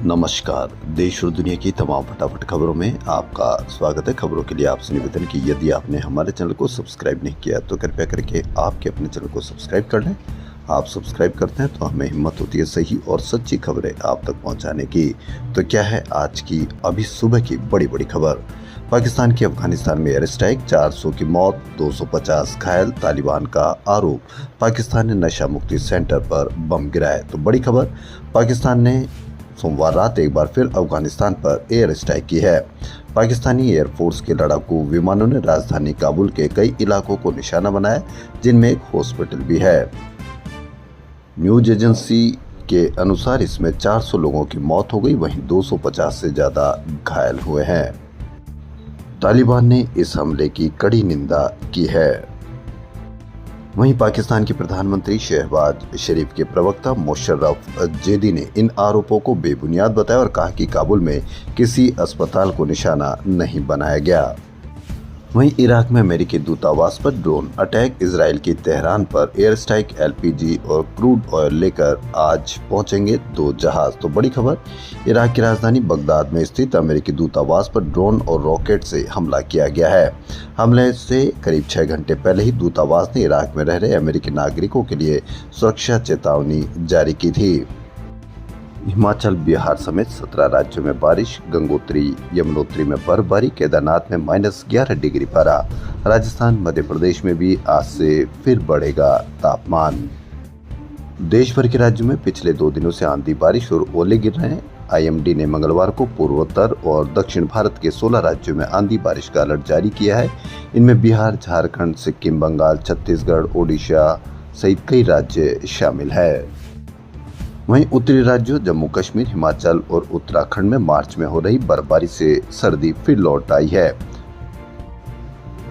नमस्कार। देश और दुनिया की तमाम फटाफट खबरों में आपका स्वागत है। खबरों के लिए आपसे निवेदन कि यदि आपने हमारे चैनल को सब्सक्राइब नहीं किया तो कृपया करके आपके अपने चैनल को सब्सक्राइब कर लें। आप सब्सक्राइब करते हैं तो हमें हिम्मत होती है सही और सच्ची खबरें आप तक पहुंचाने की। तो क्या है आज की अभी सुबह की बड़ी खबर। पाकिस्तान की अफगानिस्तान में एयर स्ट्राइक, 400 की मौत, 250 घायल, तालिबान का आरोप। पाकिस्तान ने नशा मुक्ति सेंटर पर बम गिराए। तो बड़ी खबर, पाकिस्तान ने सोमवार रात एक बार फिर अफगानिस्तान पर एयर स्ट्राइक की है। पाकिस्तानी एयरफोर्स के लड़ाकू विमानों ने राजधानी काबुल के कई इलाकों को निशाना बनाया, जिनमें एक हॉस्पिटल भी है। न्यूज एजेंसी के अनुसार इसमें 400 लोगों की मौत हो गई, वहीं 250 से ज्यादा घायल हुए हैं। तालिबान ने इस हमले की कड़ी निंदा की है। वहीं पाकिस्तान के प्रधानमंत्री शहबाज शरीफ के प्रवक्ता मोशर्रफ जेदी ने इन आरोपों को बेबुनियाद बताया और कहा कि काबुल में किसी अस्पताल को निशाना नहीं बनाया गया। वहीं इराक में अमेरिकी दूतावास पर ड्रोन अटैक, इजराइल की तेहरान पर एयर स्ट्राइक, एलपीजी और क्रूड ऑयल लेकर आज पहुंचेंगे 2 जहाज। तो बड़ी खबर, इराक की राजधानी बगदाद में स्थित अमेरिकी दूतावास पर ड्रोन और रॉकेट से हमला किया गया है। हमले से करीब 6 घंटे पहले ही दूतावास ने इराक में रह रहे अमेरिकी नागरिकों के लिए सुरक्षा चेतावनी जारी की थी। हिमाचल, बिहार समेत 17 राज्यों में बारिश, गंगोत्री यमुनोत्री में बर्फबारी, केदारनाथ में -11 डिग्री पारा। राजस्थान, मध्य प्रदेश में भी आज से फिर बढ़ेगा तापमान। देश भर के राज्यों में पिछले 2 दिनों से आंधी, बारिश और ओले गिर रहे हैं। आईएमडी ने मंगलवार को पूर्वोत्तर और दक्षिण भारत के 16 राज्यों में आंधी बारिश का अलर्ट जारी किया है। इनमें बिहार, झारखंड, सिक्किम, बंगाल, छत्तीसगढ़, ओडिशा सहित कई राज्य शामिल है। वहीं उत्तरी राज्यों जम्मू कश्मीर, हिमाचल और उत्तराखंड में मार्च में हो रही बर्फबारी से सर्दी फिर लौट आई है।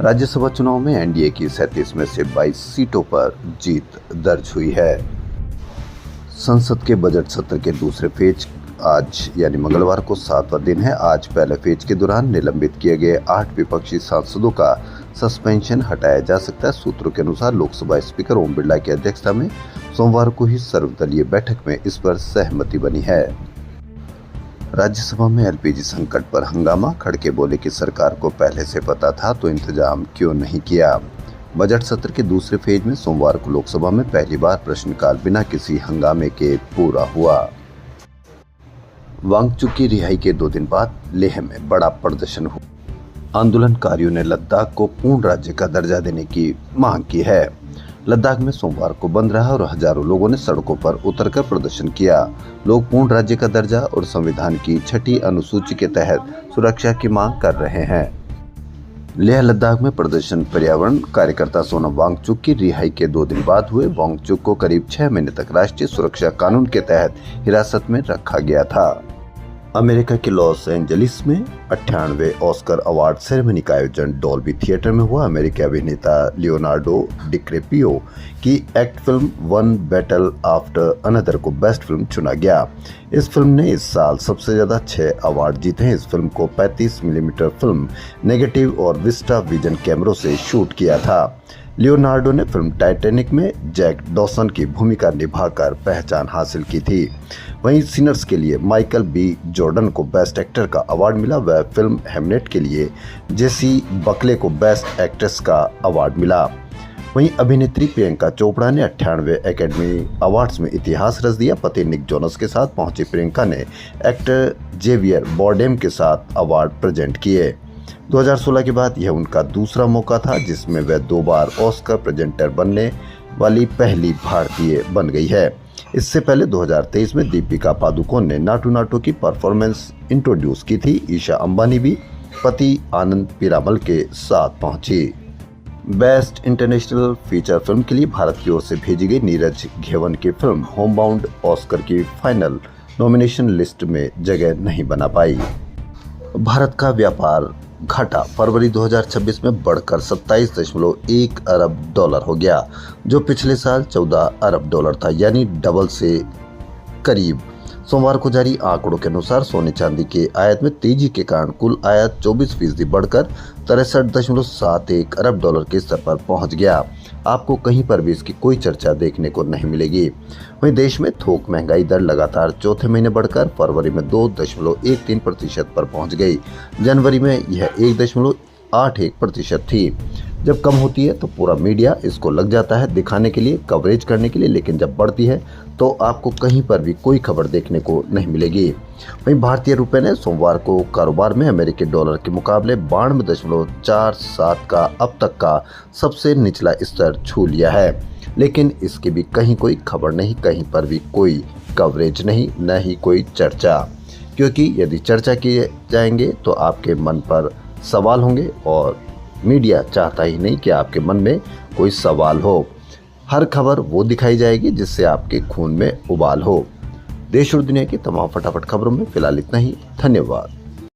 राज्यसभा चुनाव में एनडीए की 37 में से 22 सीटों पर जीत दर्ज हुई है। संसद के बजट सत्र के दूसरे फेज आज यानी मंगलवार को 7वां दिन है। आज पहले फेज के दौरान निलंबित किए गए 8 विपक्षी सांसदों का सस्पेंशन हटाया जा सकता है। सूत्रों के अनुसार लोकसभा स्पीकर ओम बिरला की अध्यक्षता में सोमवार को ही सर्वदलीय बैठक में इस पर सहमति बनी है। राज्यसभा में एलपीजी संकट पर हंगामा, खड़गे बोले कि सरकार को पहले से पता था तो इंतजाम क्यों नहीं किया। बजट सत्र के दूसरे फेज में सोमवार को लोकसभा में पहली बार प्रश्नकाल बिना किसी हंगामे के पूरा हुआ। वांगचुक की रिहाई के 2 दिन बाद लेह में बड़ा प्रदर्शन हुआ। आंदोलनकारियों ने लद्दाख को पूर्ण राज्य का दर्जा देने की मांग की है। लद्दाख में सोमवार को बंद रहा और हजारों लोगों ने सड़कों पर उतरकर प्रदर्शन किया। लोग पूर्ण राज्य का दर्जा और संविधान की 6ठी अनुसूची के तहत सुरक्षा की मांग कर रहे हैं। लेह लद्दाख में प्रदर्शन पर्यावरण कार्यकर्ता सोनम वांगचुक की रिहाई के 2 दिन बाद हुए। वांगचुक को करीब 6 महीने तक राष्ट्रीय सुरक्षा कानून के तहत हिरासत में रखा गया था। अमेरिका के लॉस एंजलिस में 98वें ऑस्कर अवार्ड सेरेमनी का आयोजन डॉल्बी थिएटर में हुआ। अमेरिकी अभिनेता लियोनार्डो डिकैप्रियो की act film one battle after another को बेस्ट फिल्म चुना गया। इस फिल्म ने इस साल सबसे ज्यादा 6 अवार्ड जीते हैं। इस फिल्म को 35 मिलीमीटर फिल्म नेगेटिव और विस्टा विजन कैमरों से शूट किया था। लियोनार्डो ने फिल्म टाइटैनिक में जैक डॉसन की भूमिका निभाकर पहचान हासिल की थी। वहीं सिनर्स के लिए माइकल बी जॉर्डन को बेस्ट एक्टर का अवार्ड मिला। वह फिल्म हेमनेट के लिए जेसी बकले को बेस्ट एक्ट्रेस का अवार्ड मिला। वहीं अभिनेत्री प्रियंका चोपड़ा ने 98वें एकेडमी अवार्ड्स में इतिहास रच दिया। पति निक जोनस के साथ पहुंची प्रियंका ने एक्टर जेवियर बार्डेम के साथ अवार्ड प्रेजेंट किए। 2016 के बाद यह उनका दूसरा मौका था जिसमें वह 2 बार ऑस्कर प्रेजेंटर बनने वाली पहली भारतीय बन गई है। इससे पहले 2023 में दीपिका पादुकोण ने नाटू नाटू की परफॉर्मेंस इंट्रोड्यूस की थी। ईशा अंबानी भी पति आनंद पीरामल के साथ पहुंची। बेस्ट इंटरनेशनल फीचर फिल्म के लिए भारत की ओर से भेजी गई नीरज घेवन की फिल्म होमबाउंड ऑस्कर की फाइनल नॉमिनेशन लिस्ट में जगह नहीं बना पाई। भारत का व्यापार घाटा फरवरी 2026 में बढ़कर 27.1 अरब डॉलर हो गया, जो पिछले साल 14 अरब डॉलर था, यानी डबल से करीब सोमवार को जारी आंकड़ों के अनुसार सोने चांदी के आयात में तेजी के कारण कुल आयात 24% बढ़कर 63.71 अरब डॉलर के स्तर पर पहुंच गया। आपको कहीं पर भी इसकी कोई चर्चा देखने को नहीं मिलेगी। वहीं देश में थोक महंगाई दर लगातार चौथे महीने बढ़कर फरवरी में 2.13% पर पहुंच गई। जनवरी में यह 1.81% थी। जब कम होती है तो पूरा मीडिया इसको लग जाता है दिखाने के लिए, कवरेज करने के लिए, लेकिन जब बढ़ती है तो आपको कहीं पर भी कोई खबर देखने को नहीं मिलेगी। वहीं भारतीय रुपए ने सोमवार को कारोबार में अमेरिकी डॉलर के मुकाबले 92.47 का अब तक का सबसे निचला स्तर छू लिया है, लेकिन इसकी भी कहीं कोई खबर नहीं, कहीं पर भी कोई कवरेज नहीं, न ही कोई चर्चा। क्योंकि यदि चर्चा किए जाएंगे तो आपके मन पर सवाल होंगे और मीडिया चाहता ही नहीं कि आपके मन में कोई सवाल हो। हर खबर वो दिखाई जाएगी जिससे आपके खून में उबाल हो। देश और दुनिया की तमाम फटाफट खबरों में फिलहाल इतना ही। धन्यवाद।